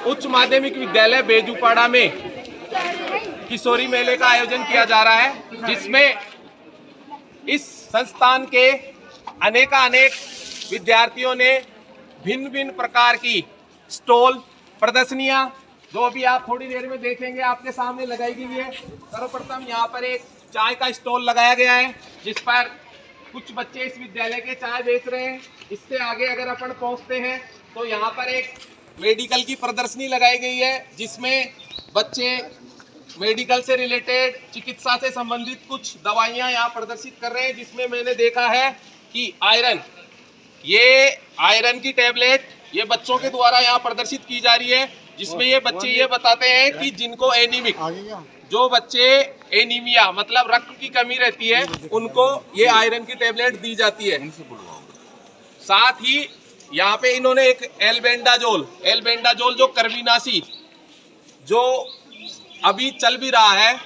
उच्च माध्यमिक विद्यालय बेजूपाड़ा में किशोरी मेले का आयोजन किया जा रहा है, जिसमें इस संस्थान के अनेक विद्यार्थियों ने भिन्न भिन्न प्रकार की स्टॉल प्रदर्शनियां, जो अभी आप थोड़ी देर में देखेंगे, आपके सामने लगाई गई है। सर्वप्रथम यहाँ पर एक चाय का स्टॉल लगाया गया है, जिस पर कुछ बच्चे इस विद्यालय के चाय बेच रहे हैं। इससे आगे अगर अपन पहुंचते हैं तो यहाँ पर एक मेडिकल की प्रदर्शनी लगाई गई है, जिसमें बच्चे मेडिकल से रिलेटेड, चिकित्सा से संबंधित कुछ दवाइयाँ यहाँ प्रदर्शित कर रहे हैं। जिसमें मैंने देखा है कि आयरन की टैबलेट ये बच्चों के द्वारा यहाँ प्रदर्शित की जा रही है, जिसमें ये बच्चे ये बताते हैं कि जिनको एनीमिक, जो बच्चे एनीमिया मतलब रक्त की कमी रहती है, उनको ये आयरन की टैबलेट दी जाती है। साथ ही यहाँ पे इन्होंने एक एल्बेंडाजोल जो कर्मीनाशी, जो अभी चल भी रहा है,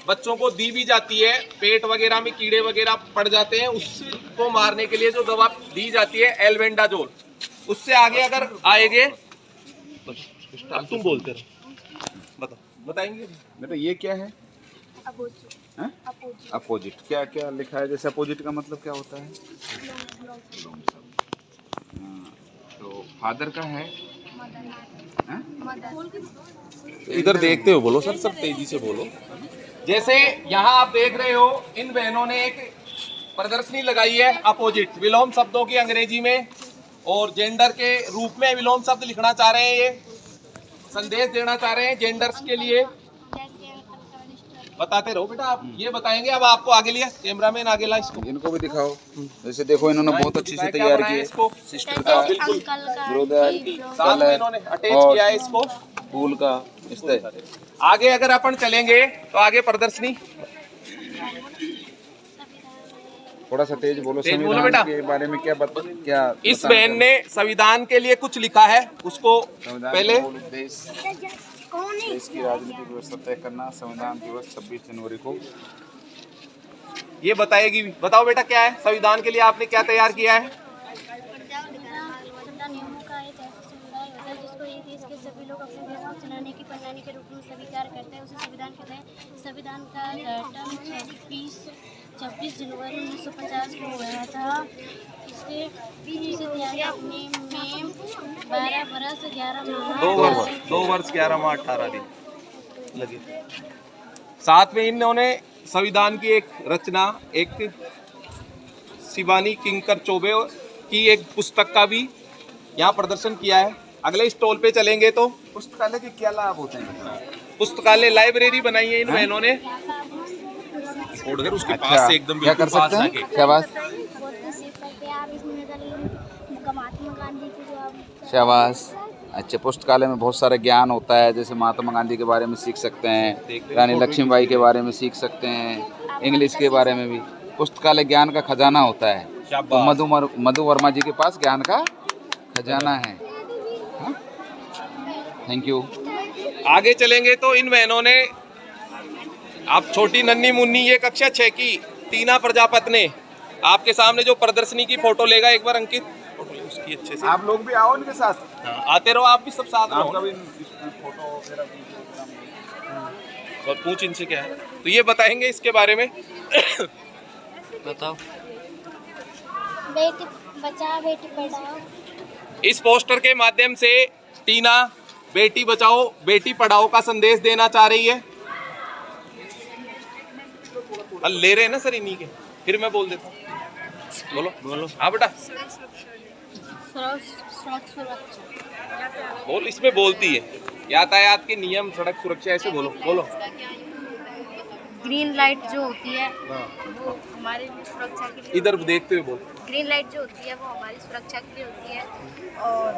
बच्चों को दी भी जाती है, पेट वगैरह में कीड़े वगैरह पड़ जाते हैं, उसको मारने के लिए जो दवा दी जाती है एल्बेंडाजोल। उससे आगे अगर आएंगे, तुम बोलते रहो, बताएंगे बेटा ये क्या है? अपोजिट। क्या क्या लिखा है? जैसे अपोजिट का मतलब क्या होता है? तो फादर का है? इधर देखते हो बोलो सर, सब तेजी से बोलो। जैसे यहाँ आप देख रहे हो, इन बहनों ने एक प्रदर्शनी लगाई है अपोजिट, विलोम शब्दों की अंग्रेजी में और जेंडर के रूप में विलोम शब्द लिखना चाह रहे हैं। ये संदेश देना चाह रहे हैं जेंडर्स के लिए। बताते रहो बेटा, आप ये बताएंगे। अब आपको आगे लिया, कैमरामैन आगे ला इसको, इनको भी दिखाओ। जैसे देखो इन्होंने बहुत अच्छी से तैयार किया है, सिस्टर का, ब्रदर, इन्होंने अटैच किया है इसको, फूल का इस तरह। आगे अगर अपन चलेंगे तो आगे प्रदर्शनी, थोड़ा सा तेज बोलो। तेज बोलो संविधान बेटा। के बारे में क्या इस बहन ने संविधान के लिए कुछ लिखा है, उसको पहले देश की राजनीतिक व्यवस्था तय करना, संविधान दिवस 26 जनवरी को। ये बताएगी। बताओ बेटा क्या है संविधान के लिए आपने क्या तैयार किया है? नियमों का एक ऐसा समुदाय होता है जिसको ये देश के सभी लोग अपने देश को चलाने की प्रणाली के रूप में स्वीकार करते हैं, उसे संविधान कहते हैं। संविधान का गठन 26 जनवरी 1950 को हुआ था। इसे तैयारी में 12 बरस 11 माह 2 वर्ष 11 माह 18 दिन लगे। साथ में इन्होंने संविधान की एक रचना, एक शिवानी किंकर चौबे की एक पुस्तक का भी यहाँ प्रदर्शन किया है। अगले स्टॉल पे चलेंगे तो पुस्तकालय के क्या लाभ होते हैं? पुस्तकालय लाइब्रेरी बनाई है इन बहनों ने, उसके पास से एकदम क्या कर सकते हैं? क्या बात? शाबाश। अच्छे, पुस्तकालय में बहुत सारा ज्ञान होता है, जैसे महात्मा गांधी के बारे में सीख सकते हैं, रानी लक्ष्मीबाई के बारे में सीख सकते हैं, इंग्लिश के बारे में भी। पुस्तकालय ज्ञान का खजाना होता है। तो मधु वर्मा जी के पास ज्ञान का खजाना है। Thank you. आगे चलेंगे तो इन बहनों ने, आप छोटी नन्ही मुन्नी, ये कक्षा 6 की टीना प्रजापत ने आपके सामने जो प्रदर्शनी की फोटो लेगा, एक बार अंकित फोटो ले उसकी अच्छे से। आप लोग भी आओ इनके साथ। आते रहो, आप भी सब साथ रहो। फोटो वगैरह और पूछ इनसे क्या है, तो ये बताएंगे इसके बारे में। बताओ। बेटी बचाओ बेटी पढ़ाओ। इस पोस्टर के माध्यम से टीना बेटी बचाओ बेटी पढ़ाओ का संदेश देना चाह रही है। ले रहे हैं ना सर इन्हीं के, फिर मैं बोल देता हूँ। बोलो। हाँ बेटा बोल, इसमें बोलती है यातायात के नियम, सड़क सुरक्षा, ऐसे बोलो। ग्रीन लाइट जो होती है वो हमारे सुरक्षा के लिए, इधर देखते हुए बोल। ग्रीन लाइट जो होती है वो हमारी सुरक्षा के लिए होती है। और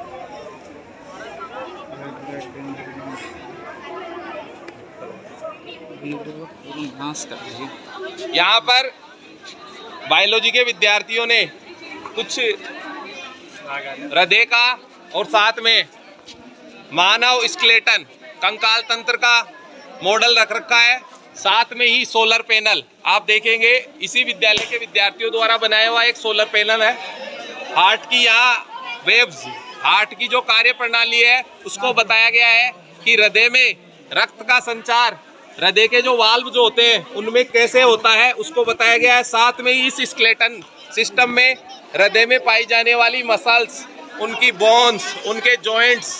यहाँ पर बायोलॉजी के विद्यार्थियों ने कुछ हृदय का और साथ में मानव स्केलेटन, कंकाल तंत्र का मॉडल रख रखा है। साथ में ही सोलर पैनल आप देखेंगे, इसी विद्यालय के विद्यार्थियों द्वारा बनाया हुआ एक सोलर पैनल है। हार्ट की यहाँ वेव्स, हार्ट की जो कार्य प्रणाली है उसको बताया गया है कि हृदय में रक्त का संचार, हृदय के जो वाल्व जो होते हैं उनमें कैसे होता है उसको बताया गया है। साथ में ही इस स्केलेटन सिस्टम में हृदय में पाई जाने वाली मसल्स, उनकी बोन्स, उनके जॉइंट्स,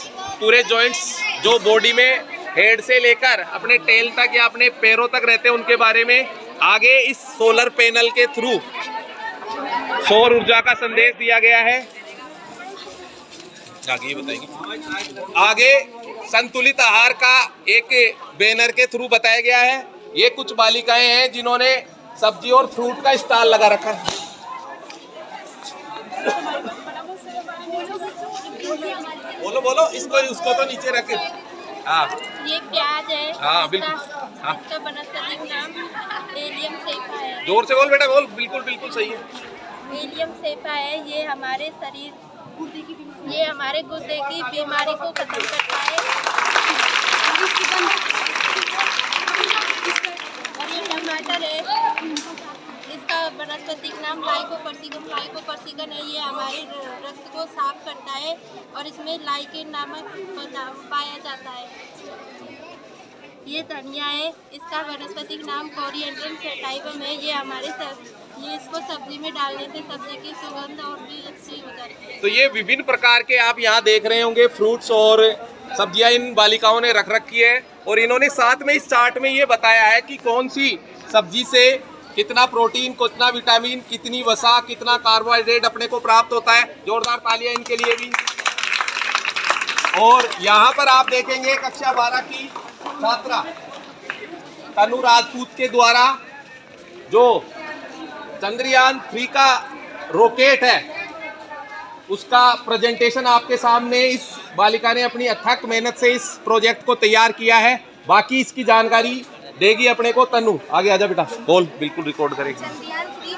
पूरे जॉइंट्स जो बॉडी में हेड से लेकर अपने टेल तक या अपने पैरों तक रहते हैं उनके बारे में आगे इस सोलर पैनल के थ्रू सौर ऊर्जा का संदेश दिया गया है। आगे ये बताएंगे। आगे संतुलित आहार का एक बैनर के थ्रू बताया गया है। ये कुछ बालिकाएं हैं जिन्होंने सब्जी और फ्रूट का स्टॉल लगा रखा है। बोलो बोलो, इसको उसको तो नीचे रखे। हाँ, ये प्याज है। हाँ बिल्कुल। हाँ, इसका वनस्पतिक नाम एलियम सेफा है। जोर से बोल बेटा, बोल। बिल्कुल बिल्कुल सही है। एलियम सेफा है। ये हमारे गुर्दे की बीमारी को खत्म करता है। और ये टमाटर है, इसका वनस्पतिक नाम लाइकोपर्सिकम है। ये हमारे रक्त को साफ करता है और इसमें लाइकेन नामक पाया जाता है। ये धनिया है, इसका वनस्पतिक नाम कोरिएंड्रम सैटाइवम है। ये इसको सब्जी में डालने से सब्जी की सुगंध और भी अच्छी हो जाती है। तो ये विभिन्न प्रकार के आप यहाँ देख रहे होंगे फ्रूट्स और सब्जियां इन बालिकाओं ने रख रखी है और इन्होंने साथ में इस चार्ट में ये बताया है कि कौन सी सब्जी से कितना प्रोटीन, कितना विटामिन, कितनी वसा, कितना कार्बोहाइड्रेट अपने को प्राप्त होता है। जोरदार तालियां इनके लिए भी। और यहाँ पर आप देखेंगे कक्षा 12 की छात्रा तनु राजपूत के द्वारा जो चंद्रयान 3 का रॉकेट है उसका प्रेजेंटेशन आपके सामने इस बालिका ने अपनी अथक मेहनत से इस प्रोजेक्ट को तैयार किया है। बाकी इसकी जानकारी देगी अपने को तनु। आगे आजा बेटा, बोल। बिल्कुल रिकॉर्ड करेगी। चंद्रयान 3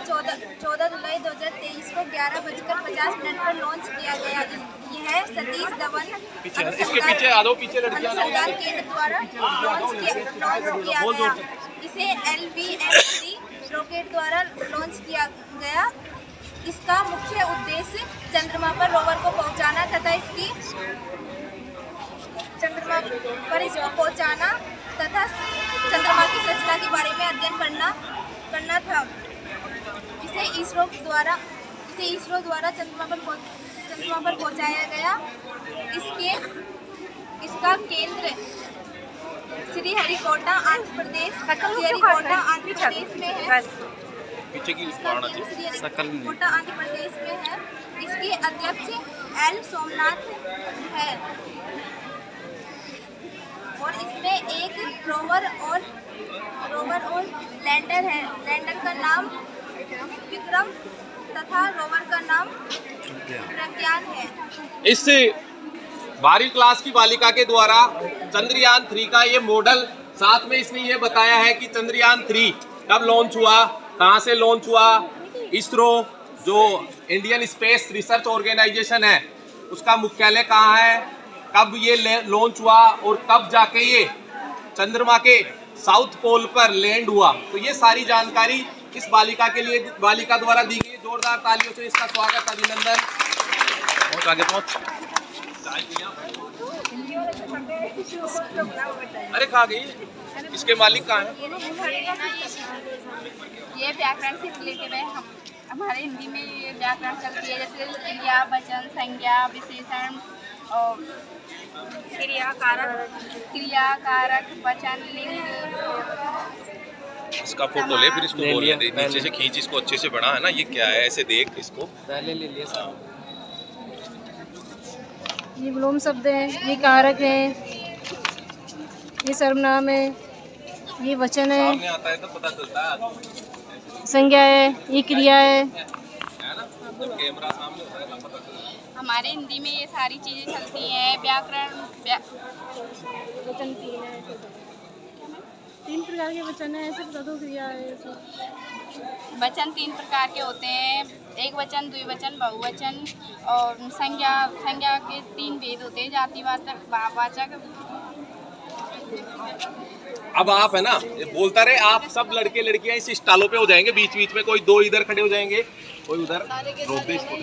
14 जुलाई 2023 को 11:50 पर लॉन्च किया गया। यह सतीश धवन इसके पीछे आ दो, पीछे लड़कियां अनुसंधान केंद्र द्वारा लॉन्च किया गया। इसे LVM-3 रॉकेट द्वारा लॉन्च किया गया। इसका मुख्य उद्देश्य चंद्रमा पर रोवर को पहुंचाना तथा चंद्रमा की संरचना के बारे में अध्ययन करना था। इसे इसरो द्वारा चंद्रमा पर पहुंचाया गया। इसका केंद्र श्रीहरिकोटा आंध्र प्रदेश में है। पीछे की श्रीहरिकोटा आंध्र प्रदेश में है। इसके अध्यक्ष L सोमनाथ है और इसमें एक रोवर और लैंडर है। लैंडर का नाम विक्रम तथा रोवर का नाम प्रज्ञान है। इस 12वीं क्लास की बालिका के द्वारा चंद्रयान 3 का ये मॉडल, साथ में इसने ये बताया है कि चंद्रयान 3 कब लॉन्च हुआ, कहाँ से लॉन्च हुआ, इसरो जो इंडियन स्पेस रिसर्च ऑर्गेनाइजेशन है उसका मुख्यालय कहाँ है, कब ये लॉन्च हुआ और कब जाके ये चंद्रमा के साउथ पोल पर लैंड हुआ। तो ये सारी जानकारी इस बालिका द्वारा दी गई। जोरदार तालियों से इसका स्वागत, अभिनंदन। बहुत आगे पहुंच। अरे कहाँ गई, इसके मालिक कहाँ हैं? ये व्याकरण से रिलेटेड है। हमारे हिंदी में ये व्याकरण चलती है, जैसे क्रिया, वचन, संज्ञा, विशेषण और क्रियाकारक, वचन, लिंग। इसका फोटो ले, फिर इसको बोल दे, नीचे से खींच, इसको अच्छे से बना है ना। ये क्या है, ऐसे देख इसको पहले ले लिया सब। ये विलोम शब्द है, ये कारक है, ये सर्वनाम है, ये वचन है, सामने आता है तो पता चलता है। संज्ञा है, ये क्रिया है। कैमरा सामने होता है तो पता चलता है। हमारे हिंदी में ये सारी चीज़ें चलती हैं। व्याकरण वचन 3 प्रकार के वचन है, ऐसे बता दो। क्रिया है, वचन 3 प्रकार के होते हैं। एक वचन, द्विवचन, बहुवचन और संज्ञा के 3 भेद होते हैं, जातिवाचक, भाववाचक। अब आप है ना, ये बोलता रहे, आप सब लड़के लड़कियां इस स्टॉलों पे हो जाएंगे, बीच बीच में कोई 2 इधर खड़े हो जाएंगे, कोई उधर। रोक दे इसको।